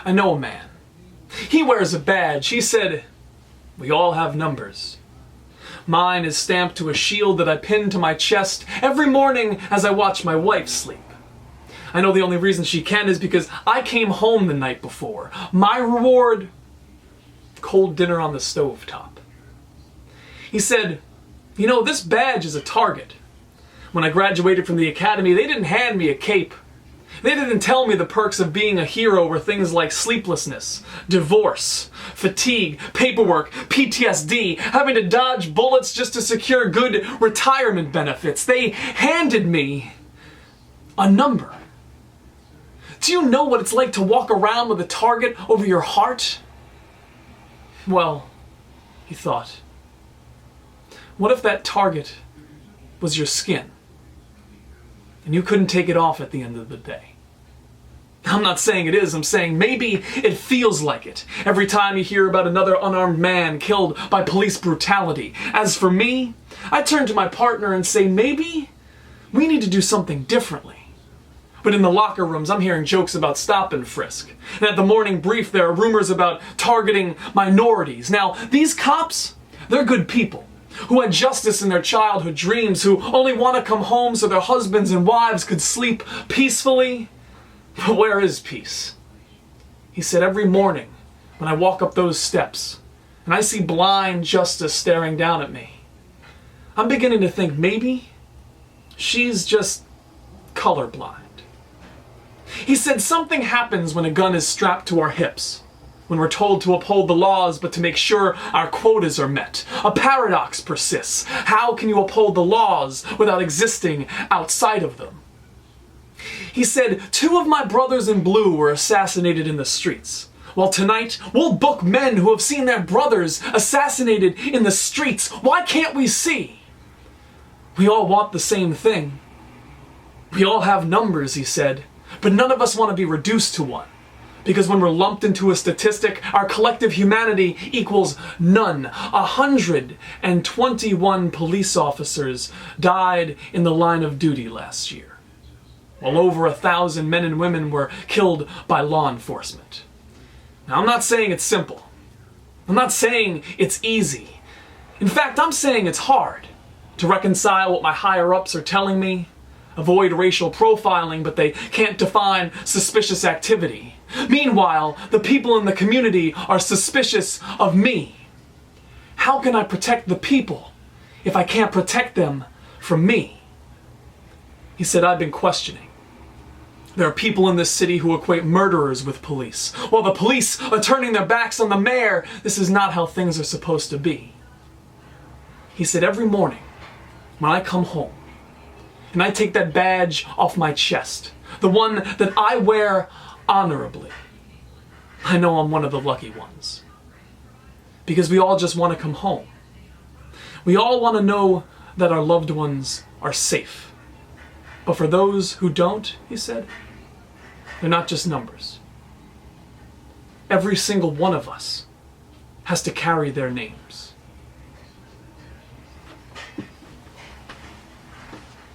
I know a man. He wears a badge. He said, "We all have numbers." Mine is stamped to a shield that I pin to my chest every morning as I watch my wife sleep. I know the only reason she can is because I came home the night before. My reward? Cold dinner on the stovetop. He said, "You know, this badge is a target. When I graduated from the academy, they didn't hand me a cape. They didn't tell me the perks of being a hero were things like sleeplessness, divorce, fatigue, paperwork, PTSD, having to dodge bullets just to secure good retirement benefits. They handed me a number. Do you know what it's like to walk around with a target over your heart?" Well, he thought, what if that target was your skin, and you couldn't take it off at the end of the day? I'm not saying it is, I'm saying maybe it feels like it every time you hear about another unarmed man killed by police brutality. As for me, I turn to my partner and say, maybe we need to do something differently. But in the locker rooms, I'm hearing jokes about stop and frisk. And at the morning brief, there are rumors about targeting minorities. Now, these cops, they're good people who had justice in their childhood dreams, who only want to come home so their husbands and wives could sleep peacefully. But where is peace? He said, every morning when I walk up those steps and I see blind justice staring down at me, I'm beginning to think maybe she's just colorblind. He said something happens when a gun is strapped to our hips, when we're told to uphold the laws but to make sure our quotas are met. A paradox persists. How can you uphold the laws without existing outside of them? He said, 2 of my brothers in blue were assassinated in the streets. Well, tonight, we'll book men who have seen their brothers assassinated in the streets. Why can't we see? We all want the same thing. We all have numbers, he said, but none of us want to be reduced to one. Because when we're lumped into a statistic, our collective humanity equals none. 121 police officers died in the line of duty last year, while over 1,000 men and women were killed by law enforcement. Now, I'm not saying it's simple. I'm not saying it's easy. In fact, I'm saying it's hard to reconcile what my higher-ups are telling me, avoid racial profiling, but they can't define suspicious activity. Meanwhile, the people in the community are suspicious of me. How can I protect the people if I can't protect them from me? He said, I've been questioning. There are people in this city who equate murderers with police. While the police are turning their backs on the mayor, this is not how things are supposed to be. He said, every morning when I come home and I take that badge off my chest, the one that I wear honorably, I know I'm one of the lucky ones. Because we all just want to come home. We all want to know that our loved ones are safe. But for those who don't, he said, they're not just numbers. Every single one of us has to carry their names.